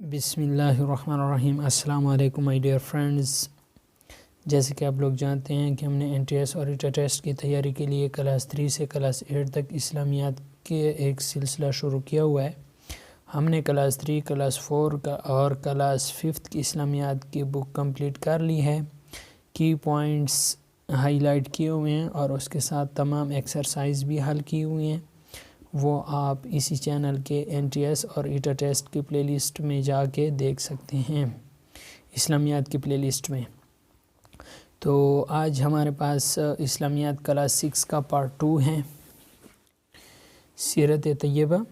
بسم اللہ الرحمن الرحیم۔ السلام علیکم مائی ڈیئر فرینڈز۔ جیسے کہ آپ لوگ جانتے ہیں کہ ہم نے NTS اور ETA ٹیسٹ کی تیاری کے لیے کلاس 3 سے کلاس 8 تک اسلامیات کے ایک سلسلہ شروع کیا ہوا ہے۔ ہم نے کلاس 3 کلاس 4 کا اور کلاس 5 کی اسلامیات کی بک کمپلیٹ کر لی ہے۔ کی پوائنٹس ہائی لائٹ کیے ہوئے ہیں اور اس کے ساتھ تمام ایکسرسائز بھی حل کی ہوئی ہیں، وہ آپ اسی چینل کے NTS اور ETA ٹیسٹ کی پلے لسٹ میں جا کے دیکھ سکتے ہیں، اسلامیات کی پلے لسٹ میں۔ تو آج ہمارے پاس اسلامیات کلاس 6 کا پارٹ 2 ہے۔ سیرت طیبہ،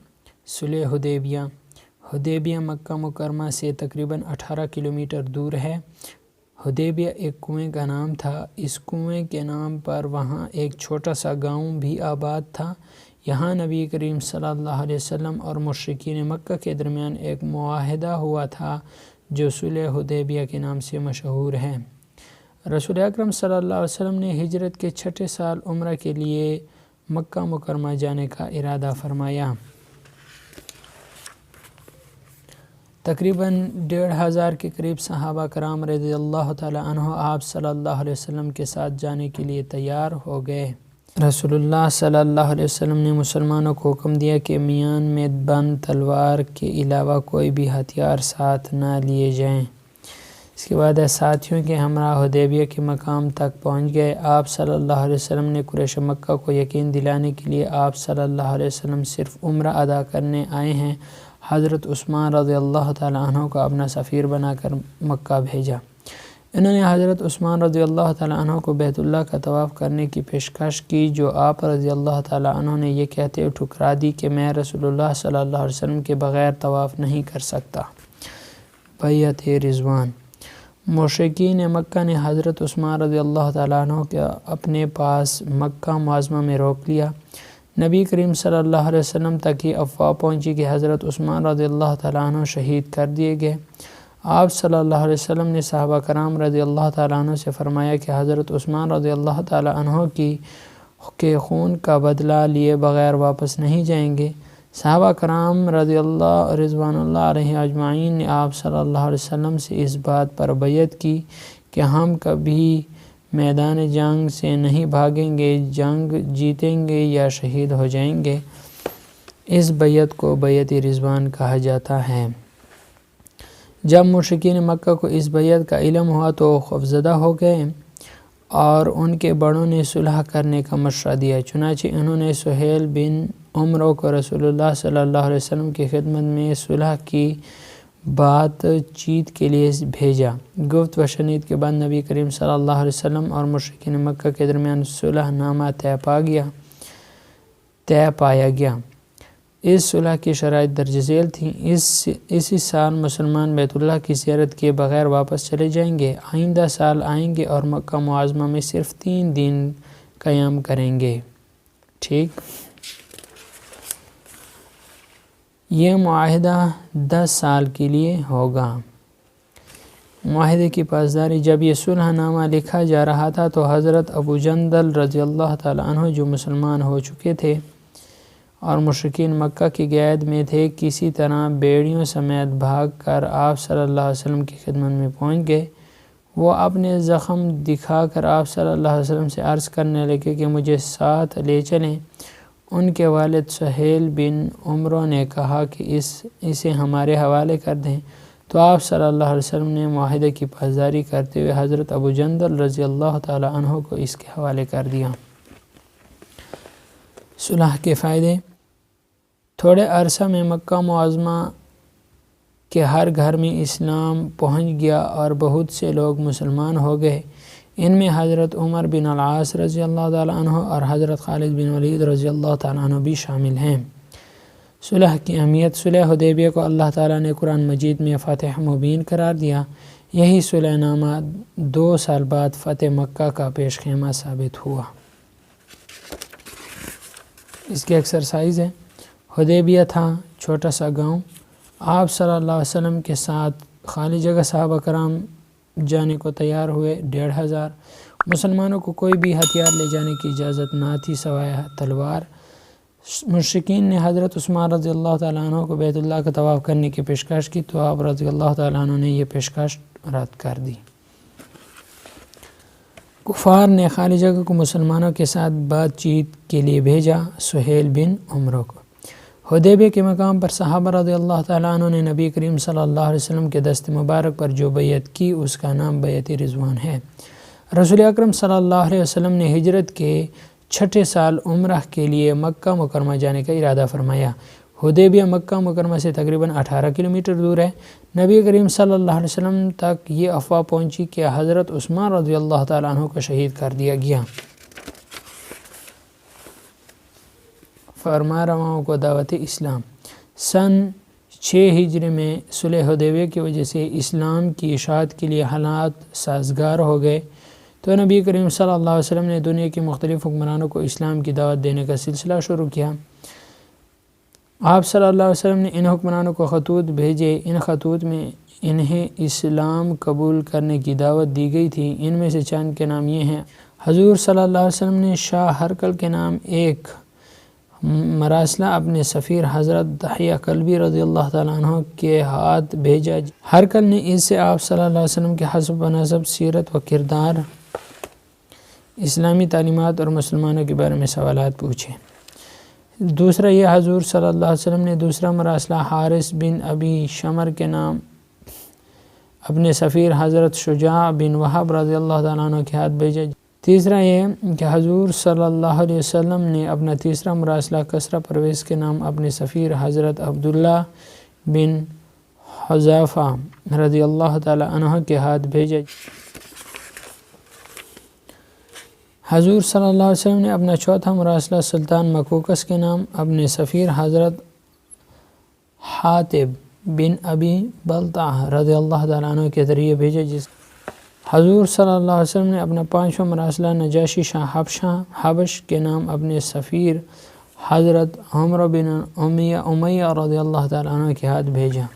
صلح حدیبیہ۔ حدیبیہ مکہ مکرمہ سے تقریباً 18 کلومیٹر دور ہے۔ حدیبیہ ایک کنویں کا نام تھا۔ اس کنویں کے نام پر وہاں ایک چھوٹا سا گاؤں بھی آباد تھا۔ یہاں نبی کریم صلی اللہ علیہ وسلم اور مشرکین مکہ کے درمیان ایک معاہدہ ہوا تھا جو صلح حدیبیہ کے نام سے مشہور ہے۔ رسول اکرم صلی اللہ علیہ وسلم نے ہجرت کے 6 سال عمرہ کے لیے مکہ مکرمہ جانے کا ارادہ فرمایا۔ تقریباً 1500 کے قریب صحابہ کرام رضی اللہ تعالی عنہ آپ صلی اللہ علیہ وسلم کے ساتھ جانے کے لیے تیار ہو گئے۔ رسول اللہ صلی اللہ علیہ وسلم نے مسلمانوں کو حکم دیا کہ میان میں بند تلوار کے علاوہ کوئی بھی ہتھیار ساتھ نہ لیے جائیں۔ اس کے بعد ساتھیوں کے ہمراہ حدیبیہ کے مقام تک پہنچ گئے۔ آپ صلی اللہ علیہ وسلم نے قریش مکہ کو یقین دلانے کے لیے آپ صلی اللہ علیہ وسلم صرف عمرہ ادا کرنے آئے ہیں، حضرت عثمان رضی اللہ تعالی عنہ کو اپنا سفیر بنا کر مکہ بھیجا۔ انہوں نے حضرت عثمان رضی اللہ تعالی عنہ کو بیت اللہ کا طواف کرنے کی پیشکش کی، جو آپ رضی اللہ تعالی عنہ نے یہ کہتے ہوئے ٹھکرا دی کہ میں رسول اللہ صلی اللہ علیہ وسلم کے بغیر طواف نہیں کر سکتا۔ بیعت رضوان۔ مشرکین مکہ نے حضرت عثمان رضی اللہ تعالی عنہ کو اپنے پاس مکہ معظمہ میں روک لیا۔ نبی کریم صلی اللہ علیہ وسلم تک یہ افواہ پہنچی کہ حضرت عثمان رضی اللہ تعالی عنہ شہید کر دیے گئے۔ آپ صلی اللہ علیہ وسلم نے صحابہ کرام رضی اللہ تعالیٰ عنہ سے فرمایا کہ حضرت عثمان رضی اللہ تعالیٰ عنہ کے خون کا بدلہ لیے بغیر واپس نہیں جائیں گے۔ صحابہ کرام رضی اللہ رضوان اللہ علیہ اجمعین نے آپ صلی اللہ علیہ وسلم سے اس بات پر بیعت کی کہ ہم کبھی میدان جنگ سے نہیں بھاگیں گے، جنگ جیتیں گے یا شہید ہو جائیں گے۔ اس بیعت کو بیعت رضوان کہا جاتا ہے۔ جب مشرکین مکہ کو اس بیعت کا علم ہوا تو خوفزدہ ہو گئے اور ان کے بڑوں نے صلح کرنے کا مشورہ دیا۔ چنانچہ انہوں نے سہیل بن عمرو کو رسول اللہ صلی اللہ علیہ وسلم کی خدمت میں صلح کی بات چیت کے لیے بھیجا۔ گفت و شنید کے بعد نبی کریم صلی اللہ علیہ وسلم اور مشرکین مکہ کے درمیان صلح نامہ طے پایا گیا۔ اس صلح کی شرائط درج ذیل تھیں۔ اسی سال مسلمان بیت اللہ کی زیارت کیے بغیر واپس چلے جائیں گے، آئندہ سال آئیں گے اور مکہ معظمہ میں صرف 3 دن قیام کریں گے۔ ٹھیک، یہ معاہدہ 10 سال کے لیے ہوگا۔ معاہدے کی پاسداری۔ جب یہ صلح نامہ لکھا جا رہا تھا تو حضرت ابو جندل رضی اللہ تعالی عنہ جو مسلمان ہو چکے تھے اور مشرکین مکہ کی قید میں تھے، کسی طرح بیڑیوں سمیت بھاگ کر آپ صلی اللہ علیہ وسلم کی خدمت میں پہنچ گئے۔ وہ اپنے زخم دکھا کر آپ صلی اللہ علیہ وسلم سے عرض کرنے لگے کہ مجھے ساتھ لے چلیں۔ ان کے والد سہیل بن عمرو نے کہا کہ اسے ہمارے حوالے کر دیں، تو آپ صلی اللہ علیہ وسلم نے معاہدے کی پاسداری کرتے ہوئے حضرت ابو جندل رضی اللہ تعالی عنہ کو اس کے حوالے کر دیا۔ صلح کے فائدے۔ تھوڑے عرصہ میں مکہ معظمہ کے ہر گھر میں اسلام پہنچ گیا اور بہت سے لوگ مسلمان ہو گئے۔ ان میں حضرت عمر بن العاص رضی اللہ تعالی عنہ اور حضرت خالد بن ولید رضی اللہ تعالی عنہ بھی شامل ہیں۔ صلح کی اہمیت۔ صلح حدیبیہ کو اللہ تعالیٰ نے قرآن مجید میں فتح مبین قرار دیا۔ یہی صلح نامہ 2 سال بعد فتح مکہ کا پیش خیمہ ثابت ہوا۔ اس کی ایکسرسائز ہے۔ حدیبیہ تھا چھوٹا سا گاؤں۔ آپ صلی اللہ علیہ وسلم کے ساتھ خالی جگہ صحابہ کرام جانے کو تیار ہوئے۔ 1500 مسلمانوں کو کوئی بھی ہتھیار لے جانے کی اجازت نہ تھی سوائے تلوار۔ مشرکین نے حضرت عثمان رضی اللہ تعالیٰ عنہ کو بیت اللہ کا طواف کرنے کی پیشکش کی تو آپ رضی اللہ تعالیٰ عنہ نے یہ پیشکش رد کر دی۔ کفار نے خالی جگہ کو مسلمانوں کے ساتھ بات چیت کے لیے بھیجا سہیل بن عمرو کو۔ حدیبیہ کے مقام پر صحابہ رضی اللہ تعالیٰ عنہ نے نبی کریم صلی اللہ علیہ وسلم کے دست مبارک پر جو بیعت کی اس کا نام بیعت رضوان ہے۔ رسول اکرم صلی اللہ علیہ وسلم نے ہجرت کے 6 سال عمرہ کے لیے مکہ مکرمہ جانے کا ارادہ فرمایا۔ حدیبیہ مکہ مکرمہ سے تقریباً 18 کلومیٹر دور ہے۔ نبی کریم صلی اللہ علیہ وسلم تک یہ افواہ پہنچی کہ حضرت عثمان رضی اللہ تعالیٰ عنہ کو شہید کر دیا گیا۔ فرما رواؤں کو دعوت اسلام۔ سن 6 ہجری میں صلح حدیبیہ کی وجہ سے اسلام کی اشاعت کے لیے حالات سازگار ہو گئے تو نبی کریم صلی اللہ علیہ وسلم نے دنیا کے مختلف حکمرانوں کو اسلام کی دعوت دینے کا سلسلہ شروع کیا۔ آپ صلی اللہ علیہ وسلم نے ان حکمرانوں کو خطوط بھیجے۔ ان خطوط میں انہیں اسلام قبول کرنے کی دعوت دی گئی تھی۔ ان میں سے چند کے نام یہ ہیں۔ حضور صلی اللہ علیہ وسلم نے شاہ ہرقل کے نام ایک مراسلہ اپنے سفیر حضرت دحیہ کلبی رضی اللہ تعالیٰ عنہ کے ہاتھ بھیجا۔ ہرقل نے اس سے آپ صلی اللہ علیہ وسلم کے حسب و نسب، سیرت و کردار، اسلامی تعلیمات اور مسلمانوں کے بارے میں سوالات پوچھے۔ دوسرا یہ حضور صلی اللہ علیہ وسلم نے دوسرا مراسلہ حارث بن ابی شمر کے نام اپنے سفیر حضرت شجاع بن وہب رضی اللہ تعالیٰ عنہ کے ہاتھ بھیجا۔ تیسرا یہ کہ حضور صلی اللہ علیہ وسلم نے اپنا تیسرا مراسلہ کسرا پرویز کے نام اپنے سفیر حضرت عبداللہ بن حذافہ رضی اللہ تعالیٰ عنہ کے ہاتھ بھیجا۔ حضور صلی اللہ علیہ وسلم نے اپنا چوتھا مراسلہ سلطان مکوکس کے نام اپنے سفیر حضرت حاتب بن ابی بلتعہ رضی اللہ تعالیٰ عنہ کے ذریعے بھیجا۔ حضور صلی اللہ علیہ وسلم نے اپنا پانچواں مراسلہ نجاشی شاہ حبش کے نام اپنے سفیر حضرت عمرو بن امیہ رضی اللہ تعالیٰ عنہ کے ہاتھ بھیجا۔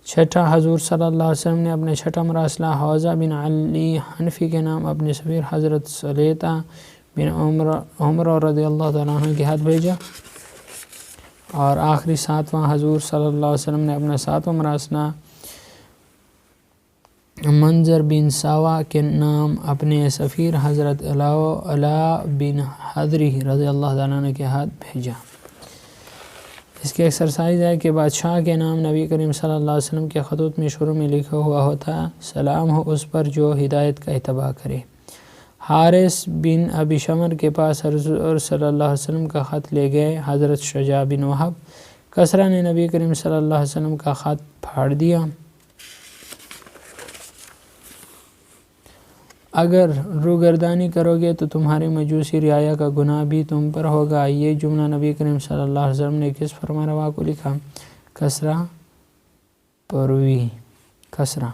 چھٹا حضور صلی اللہ علیہ وسلم نے اپنے چھٹا مراسلہ حوزہ بن علی حنفی کے نام اپنے سفیر حضرت سلیطہ بن عمرو رضی اللہ تعالیٰ عنہ کے ہاتھ بھیجا۔ اور آخری ساتواں حضور صلی اللہ علیہ وسلم نے اپنا ساتواں مراسلہ منظر بن ساوا کے نام اپنے سفیر حضرت علا بن حضری رضی اللہ تعالیٰ عنہ کے ہاتھ بھیجا۔ اس کی ایکسرسائز ہے کہ بادشاہ کے نام نبی کریم صلی اللہ علیہ وسلم کے خطوط میں شروع میں لکھا ہوا ہوتا سلام ہو اس پر جو ہدایت کا اتباع کرے۔ حارث بن ابی شمر کے پاس حضور صلی اللہ علیہ وسلم کا خط لے گئے۔ حضرت شجاع بن وہب کسرا نے نبی کریم صلی اللہ علیہ وسلم کا خط پھاڑ دیا۔ اگر روگردانی کرو گے تو تمہارے مجوسی رعایا کا گناہ بھی تم پر ہوگا۔ یہ جملہ نبی کریم صلی اللہ علیہ وسلم نے کس فرمانروا کو لکھا؟ کسرا پروی کسرا۔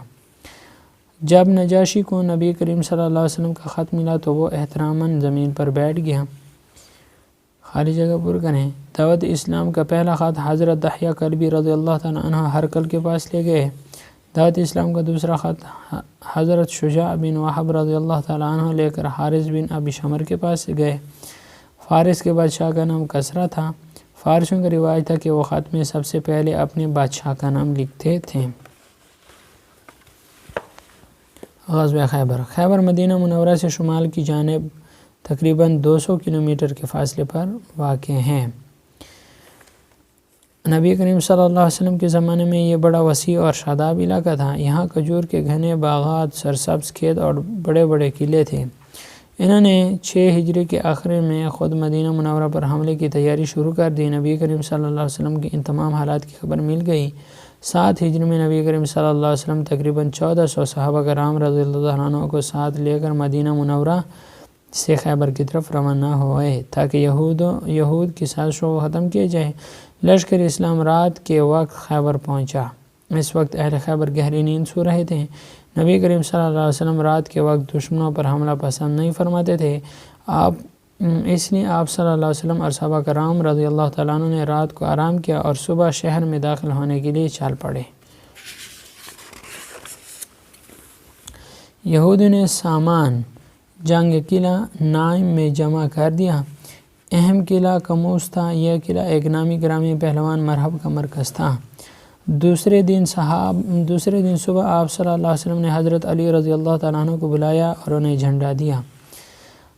جب نجاشی کو نبی کریم صلی اللہ علیہ وسلم کا خط ملا تو وہ احتراماً زمین پر بیٹھ گیا۔ خالی جگہ پر کریں۔ دعوت اسلام کا پہلا خط حضرت دحیہ کلبی رضی اللہ تعالیٰ عنہ ہرقل کے پاس لے گئے۔ دعوت اسلام کا دوسرا خط حضرت شجاع بن وہب رضی اللہ تعالیٰ عنہ لے کر حارث بن ابی شمر کے پاس گئے۔ فارس کے بادشاہ کا نام کسرا تھا۔ فارسیوں کا روایت تھا کہ وہ خط میں سب سے پہلے اپنے بادشاہ کا نام لکھتے تھے۔ غزوہ خیبر۔ خیبر مدینہ منورہ سے شمال کی جانب تقریباً 200 کلومیٹر کے فاصلے پر واقع ہیں۔ نبی کریم صلی اللہ علیہ وسلم کے زمانے میں یہ بڑا وسیع اور شاداب علاقہ تھا۔ یہاں کھجور کے گھنے باغات، سرسبز کھیت اور بڑے بڑے قلعے تھے۔ انہوں نے 6 ہجری کے آخر میں خود مدینہ منورہ پر حملے کی تیاری شروع کر دی۔ نبی کریم صلی اللہ علیہ وسلم کی ان تمام حالات کی خبر مل گئی۔ 7 ہجری میں نبی کریم صلی اللہ علیہ وسلم تقریباً 1400 صحابہ کرام رضی اللہ عنہ کو ساتھ لے کر مدینہ منورہ سے خیبر کی طرف روانہ ہوئے تاکہ یہود کی سازشوں کو ختم کیا جائے۔ لشکر اسلام رات کے وقت خیبر پہنچا۔ اس وقت اہل خیبر گہری نیند سو رہے تھے۔ نبی کریم صلی اللہ علیہ وسلم رات کے وقت دشمنوں پر حملہ پسند نہیں فرماتے تھے۔ اس لیے آپ صلی اللہ علیہ وسلم اور صحابہ کرام رضی اللہ تعالیٰ عنہ نے رات کو آرام کیا اور صبح شہر میں داخل ہونے کے لیے چال پڑے۔ یہودیوں نے سامان جنگ قلعہ نائم میں جمع کر دیا۔ اہم قلعہ کموس تھا۔ یہ قلعہ ایک نامی گرامی پہلوان مرحب کا مرکز تھا۔ دوسرے دن صبح آپ صلی اللہ علیہ وسلم نے حضرت علی رضی اللہ تعالیٰ عنہ کو بلایا اور انہیں جھنڈا دیا۔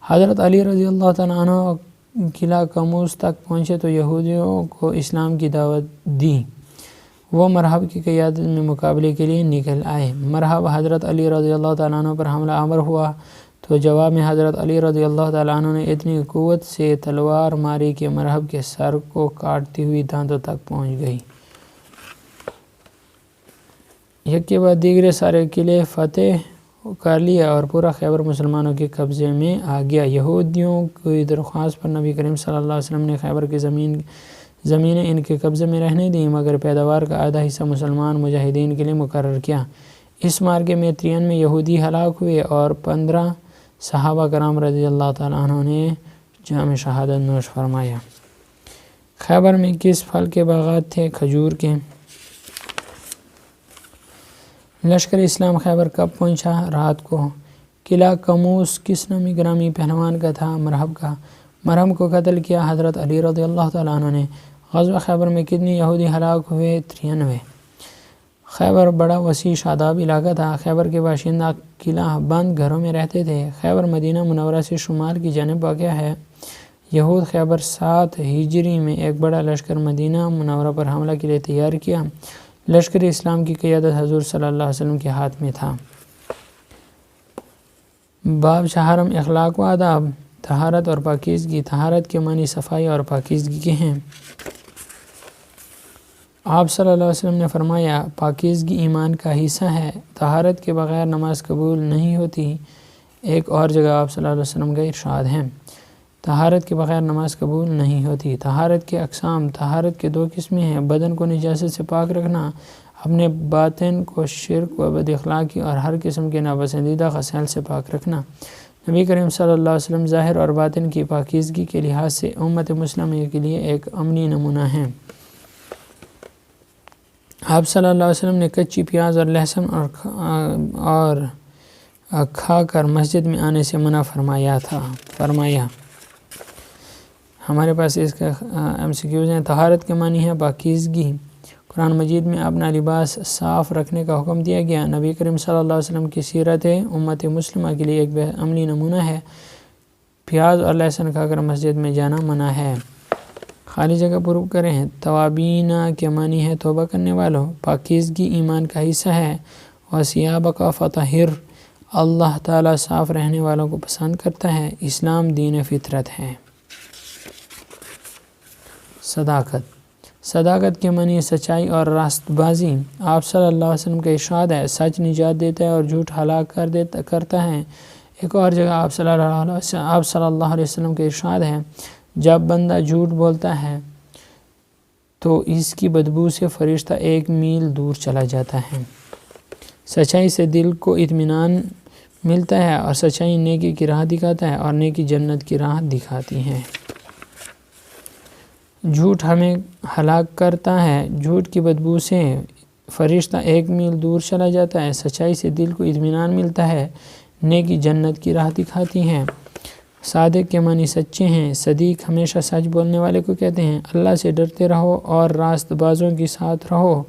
حضرت علی رضی اللہ تعالیٰ عنہ قلعہ کموس تک پہنچے تو یہودیوں کو اسلام کی دعوت دی۔ وہ مرحب کی قیادت میں مقابلے کے لیے نکل آئے۔ مرحب حضرت علی رضی اللہ تعالیٰ عنہ پر حملہ آور ہوا تو جواب میں حضرت علی رضی اللہ تعالیٰ عنہ نے اتنی قوت سے تلوار ماری کہ مرحب کے سر کو کاٹتی ہوئی دانتوں تک پہنچ گئی۔ یک کے بعد دیگرے سارے قلعے فتح کر لیا اور پورا خیبر مسلمانوں کے قبضے میں آ گیا۔ یہودیوں کی درخواست پر نبی کریم صلی اللہ علیہ وسلم نے خیبر کی زمینیں ان کے قبضے میں رہنے دیں، مگر پیداوار کا آدھا حصہ مسلمان مجاہدین کے لیے مقرر کیا۔ اس مارکے میں 93 یہودی ہلاک ہوئے اور 15 صحابہ کرام رضی اللہ تعالیٰ عنہ نے جام شہادت نوش فرمایا۔ خیبر میں کس پھل کے باغات تھے؟ کھجور کے۔ لشکر اسلام خیبر کب پہنچا؟ رات کو۔ قلعہ کموس کس نامی گرامی پہلوان کا تھا؟ مرحب کا۔ مرحب کو قتل کیا حضرت علی رضی اللہ تعالیٰ عنہ نے۔ غزوہ خیبر میں کتنی یہودی ہلاک ہوئے؟ 93۔ خیبر بڑا وسیع شاداب علاقہ تھا۔ خیبر کے باشندہ قلعہ بند گھروں میں رہتے تھے۔ خیبر مدینہ منورہ سے شمال کی جانب واقع ہے۔ یہود خیبر 7 ہجری میں ایک بڑا لشکر مدینہ منورہ پر حملہ کے لیے تیار کیا۔ لشکر اسلام کی قیادت حضور صلی اللہ علیہ وسلم کے ہاتھ میں تھا۔ باب چہارم اخلاق و آداب، طہارت اور پاکیزگی۔ طہارت کے معنی صفائی اور پاکیزگی کے ہیں۔ آپ صلی اللہ علیہ وسلم نے فرمایا پاکیزگی ایمان کا حصہ ہے، طہارت کے بغیر نماز قبول نہیں ہوتی۔ ایک اور جگہ آپ صلی اللہ علیہ وسلم کا ارشاد ہے طہارت کے بغیر نماز قبول نہیں ہوتی۔ طہارت کے اقسام۔ طہارت کے 2 قسمیں ہیں، بدن کو نجاست سے پاک رکھنا، اپنے باطن کو شرک و بد اخلاقی اور ہر قسم کے ناپسندیدہ خصال سے پاک رکھنا۔ نبی کریم صلی اللہ علیہ وسلم ظاہر اور باطن کی پاکیزگی کے لحاظ سے امت مسلمہ کے لیے ایک عملی نمونہ ہیں۔ آپ صلی اللہ علیہ وسلم نے کچی پیاز اور لہسن اور کھا کر مسجد میں آنے سے منع فرمایا۔ ہمارے پاس اس کا MCQs ہیں۔ طہارت کے معنی ہے پاکیزگی۔ قرآن مجید میں اپنا لباس صاف رکھنے کا حکم دیا گیا۔ نبی کریم صلی اللہ علیہ وسلم کی سیرت امت مسلمہ کے لیے ایک عملی نمونہ ہے۔ پیاز اور لہسن کھا کر مسجد میں جانا منع ہے۔ خالی جگہ پر کریں۔ توابین کے معنی ہے توبہ کرنے والوں۔ پاکیزگی ایمان کا حصہ ہے۔ وَثِيَابَكَ فَطَهِّرْ، اللہ تعالیٰ صاف رہنے والوں کو پسند کرتا ہے۔ اسلام دین فطرت ہے۔ صداقت۔ صداقت کے معنی سچائی اور راست بازی۔ آپ صلی اللہ علیہ وسلم کا ارشاد ہے سچ نجات دیتا ہے اور جھوٹ ہلاک کرتا ہے۔ ایک اور جگہ آپ صلی اللہ علیہ وسلم کا ارشاد ہے جب بندہ جھوٹ بولتا ہے تو اس کی بدبو سے فرشتہ 1 میل دور چلا جاتا ہے۔ سچائی سے دل کو اطمینان ملتا ہے اور سچائی نیکی کی راہ دکھاتا ہے اور نیکی جنت کی راہ دکھاتی ہے۔ جھوٹ ہمیں ہلاک کرتا ہے، جھوٹ کی بدبو سے فرشتہ 1 میل دور چلا جاتا ہے۔ سچائی سے دل کو اطمینان ملتا ہے، نیکی جنت کی راہ دکھاتی ہے۔ صادق کے معنی سچے ہیں۔ صدیق ہمیشہ سچ بولنے والے کو کہتے ہیں۔ اللہ سے ڈرتے رہو اور راست بازوں کے ساتھ رہو۔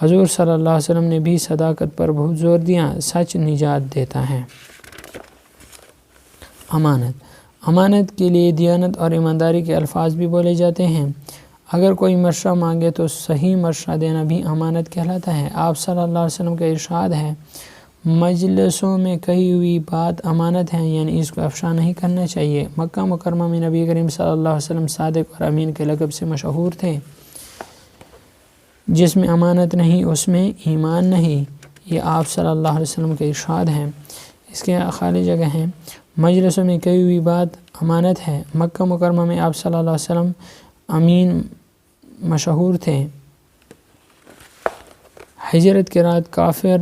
حضور صلی اللہ علیہ وسلم نے بھی صداقت پر بہت زور دیا۔ سچ نجات دیتا ہے۔ امانت۔ امانت کے لیے دیانت اور ایمانداری کے الفاظ بھی بولے جاتے ہیں۔ اگر کوئی مشورہ مانگے تو صحیح مشورہ دینا بھی امانت کہلاتا ہے۔ آپ صلی اللہ علیہ وسلم کا ارشاد ہے مجلسوں میں کہی ہوئی بات امانت ہے، یعنی اس کو افشا نہیں کرنا چاہیے۔ مکہ مکرمہ میں نبی کریم صلی اللہ علیہ وسلم صادق اور امین کے لقب سے مشہور تھے۔ جس میں امانت نہیں اس میں ایمان نہیں، یہ آپ صلی اللہ علیہ وسلم کا ارشاد ہے۔ اس کے خالی جگہ ہیں مجلسوں میں کہی ہوئی بات امانت ہے۔ مکہ مکرمہ میں آپ صلی اللہ علیہ وسلم امین مشہور تھے۔ ہجرت کے رات کافر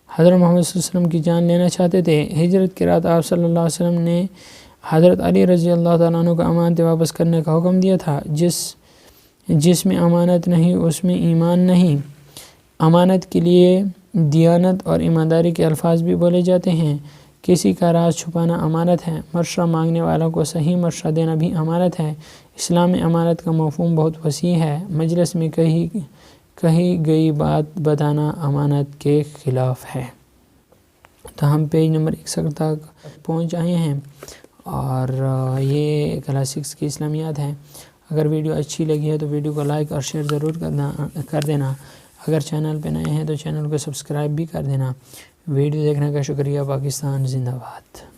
حضرت محمد صلی اللہ علیہ وسلم کی جان لینا چاہتے تھے۔ ہجرت کے رات آپ صلی اللہ علیہ وسلم نے حضرت علی رضی اللہ تعالیٰ عنہ کو امانتیں واپس کرنے کا حکم دیا تھا۔ جس میں امانت نہیں اس میں ایمان نہیں۔ امانت کے لیے دیانت اور ایمانداری کے الفاظ بھی بولے جاتے ہیں۔ کسی کا راز چھپانا امانت ہے، مشورہ مانگنے والوں کو صحیح مشورہ دینا بھی امانت ہے۔ اسلام میں امانت کا مفہوم بہت وسیع ہے۔ مجلس میں کہی گئی بات بتانا امانت کے خلاف ہے۔ تو ہم پیج نمبر 61 تک پہنچ آئے ہیں اور یہ کلاس 6 کی اسلامیات ہیں۔ اگر ویڈیو اچھی لگی ہے تو ویڈیو کو لائک اور شیئر ضرور کر دینا۔ اگر چینل پہ نئے ہیں تو چینل کو سبسکرائب بھی کر دینا۔ ویڈیو دیکھنے کا شکریہ۔ پاکستان زندہ باد۔